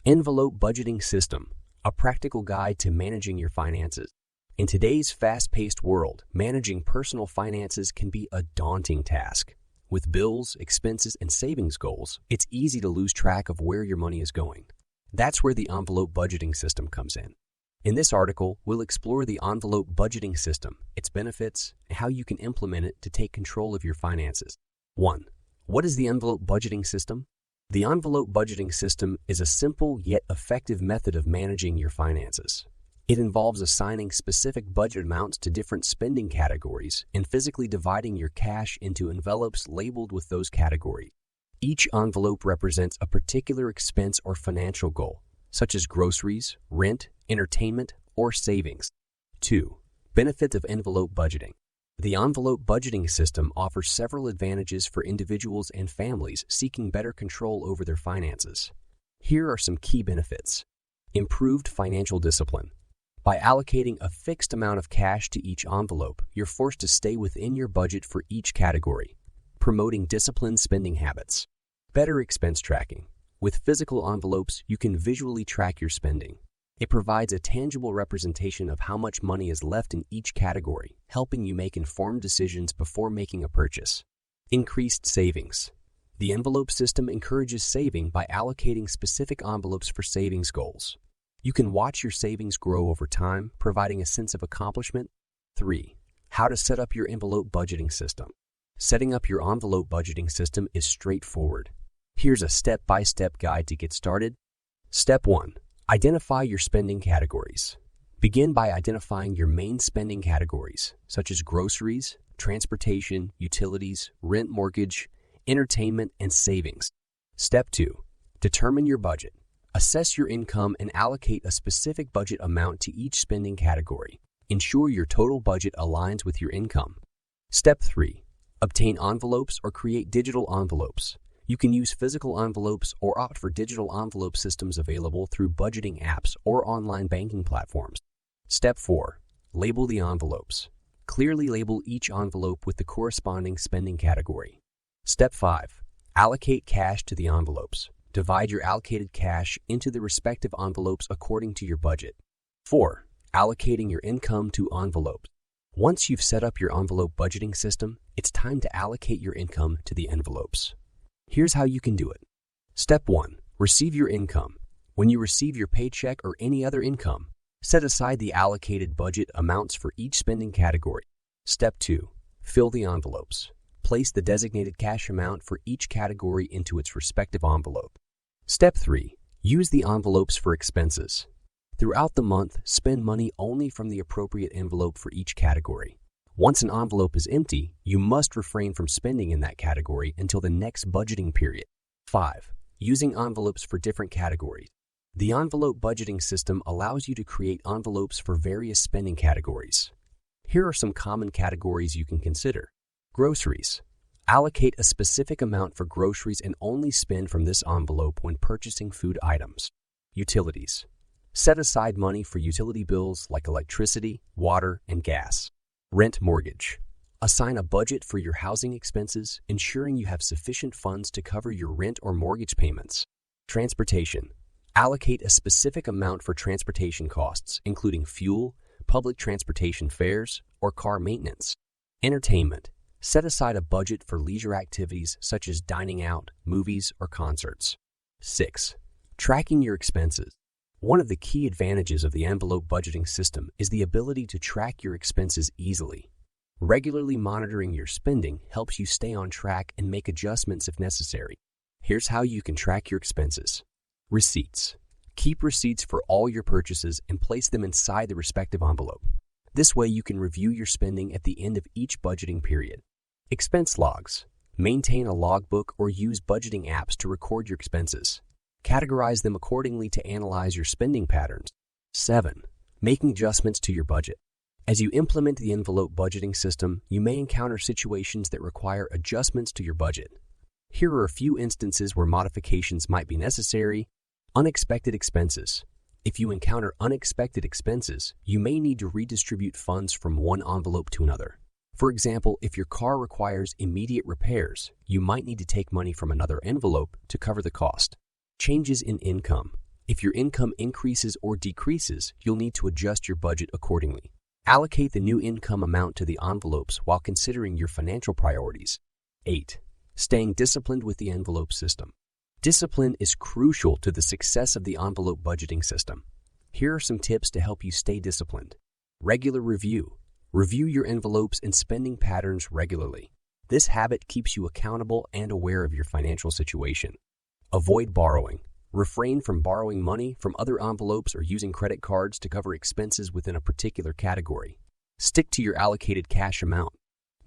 Envelope budgeting system, a practical guide to managing your finances. In today's fast-paced world, managing personal finances can be a daunting task. With bills, expenses, and savings goals, it's easy to lose track of where your money is going. That's where the envelope budgeting system comes in. In this article, we'll explore the envelope budgeting system, its benefits, and how you can implement it to take control of your finances. 1. What is the envelope budgeting system? The envelope budgeting system is a simple yet effective method of managing your finances. It involves assigning specific budget amounts to different spending categories and physically dividing your cash into envelopes labeled with those categories. Each envelope represents a particular expense or financial goal, such as groceries, rent, entertainment, or savings. 2. Benefits of envelope budgeting. The envelope budgeting system offers several advantages for individuals and families seeking better control over their finances. Here are some key benefits. Improved financial discipline. By allocating a fixed amount of cash to each envelope, you're forced to stay within your budget for each category, promoting disciplined spending habits. Better expense tracking. With physical envelopes, you can visually track your spending. It provides a tangible representation of how much money is left in each category, helping you make informed decisions before making a purchase. Increased savings. The envelope system encourages saving by allocating specific envelopes for savings goals. You can watch your savings grow over time, providing a sense of accomplishment. 3. How to set up your envelope budgeting system. Setting up your envelope budgeting system is straightforward. Here's a step-by-step guide to get started. Step 1. Identify your spending categories. Begin by identifying your main spending categories, such as groceries, transportation, utilities, rent, mortgage, entertainment, and savings. Step 2. Determine your budget. Assess your income and allocate a specific budget amount to each spending category. Ensure your total budget aligns with your income. Step 3. Obtain envelopes or create digital envelopes. You can use physical envelopes or opt for digital envelope systems available through budgeting apps or online banking platforms. Step 4. Label the envelopes. Clearly label each envelope with the corresponding spending category. Step 5. Allocate cash to the envelopes. Divide your allocated cash into the respective envelopes according to your budget. 4. Allocating your income to envelopes. Once you've set up your envelope budgeting system, it's time to allocate your income to the envelopes. Here's how you can do it. Step 1. Receive your income. When you receive your paycheck or any other income, set aside the allocated budget amounts for each spending category. Step 2. Fill the envelopes. Place the designated cash amount for each category into its respective envelope. Step 3. Use the envelopes for expenses. Throughout the month, spend money only from the appropriate envelope for each category. Once an envelope is empty, you must refrain from spending in that category until the next budgeting period. 5. Using envelopes for different categories. The envelope budgeting system allows you to create envelopes for various spending categories. Here are some common categories you can consider. Groceries. Allocate a specific amount for groceries and only spend from this envelope when purchasing food items. Utilities. Set aside money for utility bills like electricity, water, and gas. Rent mortgage. Assign a budget for your housing expenses, ensuring you have sufficient funds to cover your rent or mortgage payments. Transportation. Allocate a specific amount for transportation costs, including fuel, public transportation fares, or car maintenance. Entertainment. Set aside a budget for leisure activities such as dining out, movies, or concerts. 6. Tracking your expenses. One of the key advantages of the envelope budgeting system is the ability to track your expenses easily. Regularly monitoring your spending helps you stay on track and make adjustments if necessary. Here's how you can track your expenses. Receipts. Keep receipts for all your purchases and place them inside the respective envelope. This way you can review your spending at the end of each budgeting period. Expense logs. Maintain a logbook or use budgeting apps to record your expenses. Categorize them accordingly to analyze your spending patterns. 7. Making adjustments to your budget. As you implement the envelope budgeting system, you may encounter situations that require adjustments to your budget. Here are a few instances where modifications might be necessary. Unexpected expenses. If you encounter unexpected expenses, you may need to redistribute funds from one envelope to another. For example, if your car requires immediate repairs, you might need to take money from another envelope to cover the cost. Changes in income. If your income increases or decreases, you'll need to adjust your budget accordingly. Allocate the new income amount to the envelopes while considering your financial priorities. 8. Staying disciplined with the envelope system. Discipline is crucial to the success of the envelope budgeting system. Here are some tips to help you stay disciplined. Regular review. Review your envelopes and spending patterns regularly. This habit keeps you accountable and aware of your financial situation. Avoid borrowing. Refrain from borrowing money from other envelopes or using credit cards to cover expenses within a particular category. Stick to your allocated cash amount.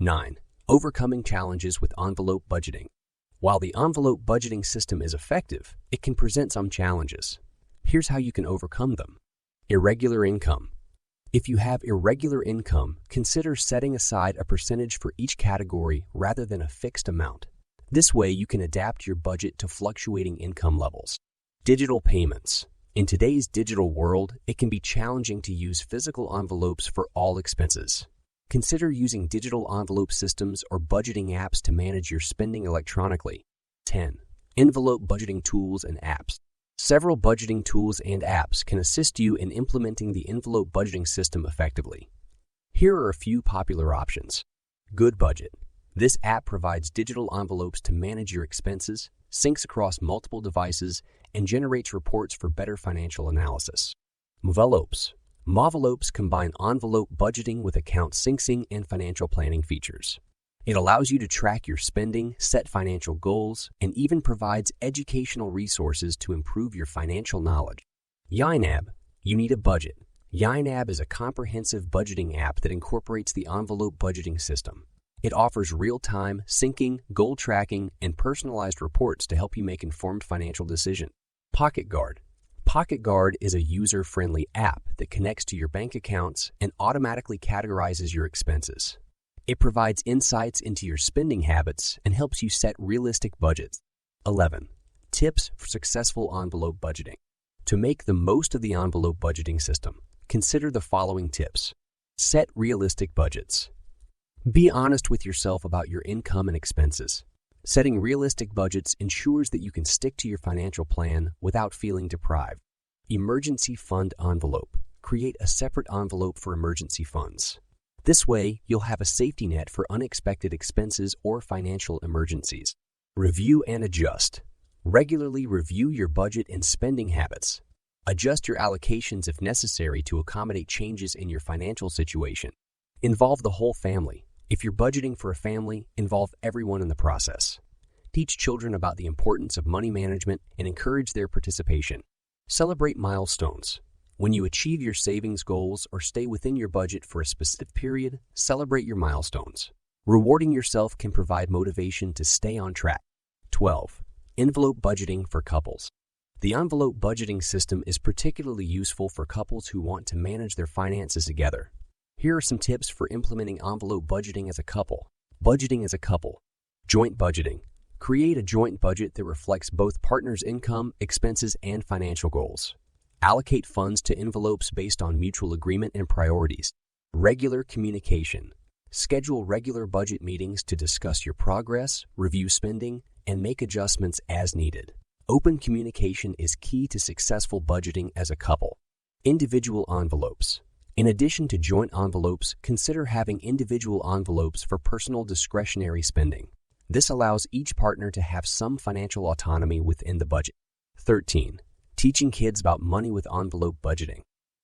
9. Overcoming challenges with envelope budgeting. While the envelope budgeting system is effective, it can present some challenges. Here's how you can overcome them. Irregular income. If you have irregular income, consider setting aside a percentage for each category rather than a fixed amount. This way, you can adapt your budget to fluctuating income levels. Digital payments. In today's digital world, it can be challenging to use physical envelopes for all expenses. Consider using digital envelope systems or budgeting apps to manage your spending electronically. 10. Envelope budgeting tools and apps. Several budgeting tools and apps can assist you in implementing the envelope budgeting system effectively. Here are a few popular options. Good Budget. This app provides digital envelopes to manage your expenses, syncs across multiple devices, and generates reports for better financial analysis. Movelopes. Movelopes combine envelope budgeting with account syncing and financial planning features. It allows you to track your spending, set financial goals, and even provides educational resources to improve your financial knowledge. YNAB. You need a budget. YNAB is a comprehensive budgeting app that incorporates the envelope budgeting system. It offers real-time syncing, goal tracking, and personalized reports to help you make informed financial decisions. Pocket Guard. Pocket Guard is a user-friendly app that connects to your bank accounts and automatically categorizes your expenses. It provides insights into your spending habits and helps you set realistic budgets. 11. Tips for successful envelope budgeting. To make the most of the envelope budgeting system, consider the following tips. Set realistic budgets. Be honest with yourself about your income and expenses. Setting realistic budgets ensures that you can stick to your financial plan without feeling deprived. Emergency fund envelope. Create a separate envelope for emergency funds. This way, you'll have a safety net for unexpected expenses or financial emergencies. Review and adjust. Regularly review your budget and spending habits. Adjust your allocations if necessary to accommodate changes in your financial situation. Involve the whole family. If you're budgeting for a family, involve everyone in the process. Teach children about the importance of money management and encourage their participation. Celebrate milestones. When you achieve your savings goals or stay within your budget for a specific period, celebrate your milestones. Rewarding yourself can provide motivation to stay on track. 12. Envelope budgeting for couples. The envelope budgeting system is particularly useful for couples who want to manage their finances together. Here are some tips for implementing envelope budgeting as a couple. Budgeting as a couple. Joint budgeting. Create a joint budget that reflects both partners' income, expenses, and financial goals. Allocate funds to envelopes based on mutual agreement and priorities. Regular communication. Schedule regular budget meetings to discuss your progress, review spending, and make adjustments as needed. Open communication is key to successful budgeting as a couple. Individual envelopes. In addition to joint envelopes, consider having individual envelopes for personal discretionary spending. This allows each partner to have some financial autonomy within the budget. 13. Teaching kids about money with envelope budgeting.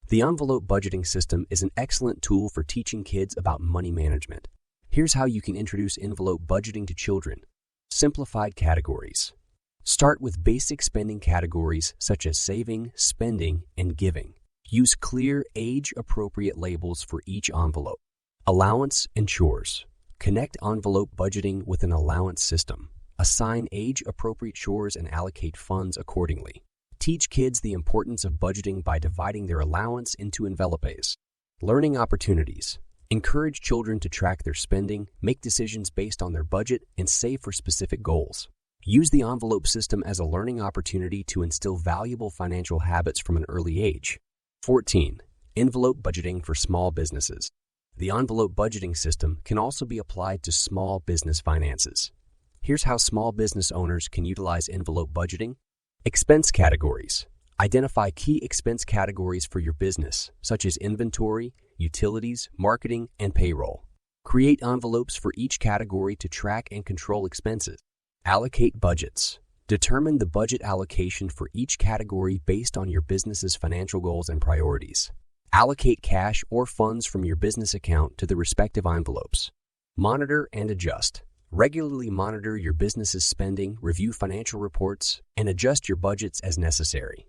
The envelope budgeting system is an excellent tool for teaching kids about money management. Here's how you can introduce envelope budgeting to children. Simplified categories. Start with basic spending categories such as saving, spending, and giving. Use clear, age-appropriate labels for each envelope. Allowance and chores. Connect envelope budgeting with an allowance system. Assign age-appropriate chores and allocate funds accordingly. Teach kids the importance of budgeting by dividing their allowance into envelopes. Learning opportunities. Encourage children to track their spending, make decisions based on their budget, and save for specific goals. Use the envelope system as a learning opportunity to instill valuable financial habits from an early age. 14. Envelope budgeting for small businesses. The envelope budgeting system can also be applied to small business finances. Here's how small business owners can utilize envelope budgeting. Expense categories. Identify key expense categories for your business, such as inventory, utilities, marketing, and payroll. Create envelopes for each category to track and control expenses. Allocate budgets. Determine the budget allocation for each category based on your business's financial goals and priorities. Allocate cash or funds from your business account to the respective envelopes. Monitor and adjust. Regularly monitor your business's spending, review financial reports, and adjust your budgets as necessary.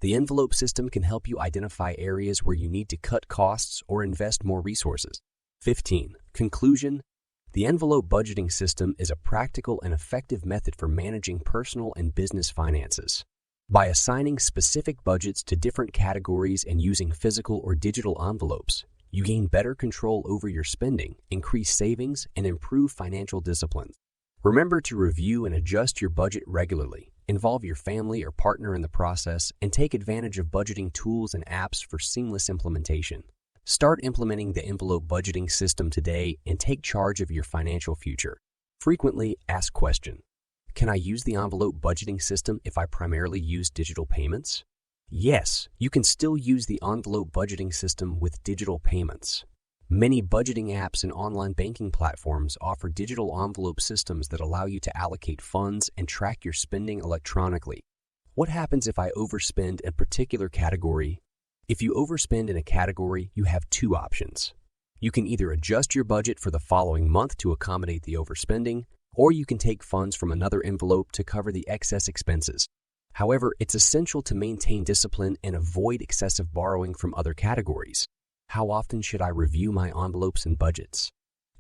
The envelope system can help you identify areas where you need to cut costs or invest more resources. 15. Conclusion. The envelope budgeting system is a practical and effective method for managing personal and business finances. By assigning specific budgets to different categories and using physical or digital envelopes, you gain better control over your spending, increase savings, and improve financial discipline. Remember to review and adjust your budget regularly. Involve your family or partner in the process, and take advantage of budgeting tools and apps for seamless implementation. Start implementing the envelope budgeting system today and take charge of your financial future. Frequently asked question: can I use the envelope budgeting system if I primarily use digital payments? Yes, you can still use the envelope budgeting system with digital payments. Many budgeting apps and online banking platforms offer digital envelope systems that allow you to allocate funds and track your spending electronically. What happens if I overspend a particular category? If you overspend in a category, you have two options. You can either adjust your budget for the following month to accommodate the overspending, or you can take funds from another envelope to cover the excess expenses. However, it's essential to maintain discipline and avoid excessive borrowing from other categories. How often should I review my envelopes and budgets?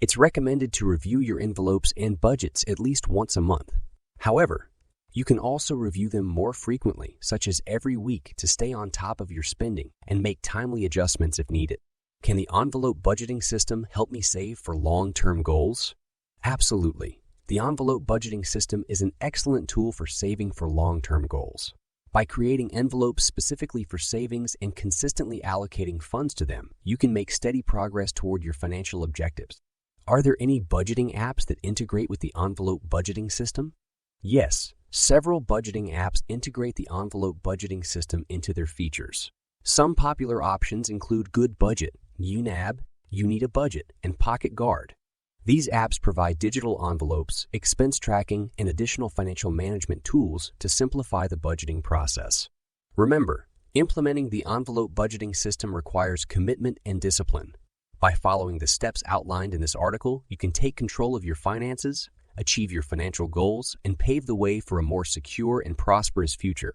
It's recommended to review your envelopes and budgets at least once a month. However, you can also review them more frequently, such as every week, to stay on top of your spending and make timely adjustments if needed. Can the envelope budgeting system help me save for long-term goals? Absolutely. The envelope budgeting system is an excellent tool for saving for long-term goals. By creating envelopes specifically for savings and consistently allocating funds to them, you can make steady progress toward your financial objectives. Are there any budgeting apps that integrate with the envelope budgeting system? Yes, several budgeting apps integrate the envelope budgeting system into their features. Some popular options include Good Budget, UNAB, You Need a Budget, and Pocket Guard. These apps provide digital envelopes, expense tracking, and additional financial management tools to simplify the budgeting process. Remember, implementing the envelope budgeting system requires commitment and discipline. By following the steps outlined in this article, you can take control of your finances, achieve your financial goals, and pave the way for a more secure and prosperous future.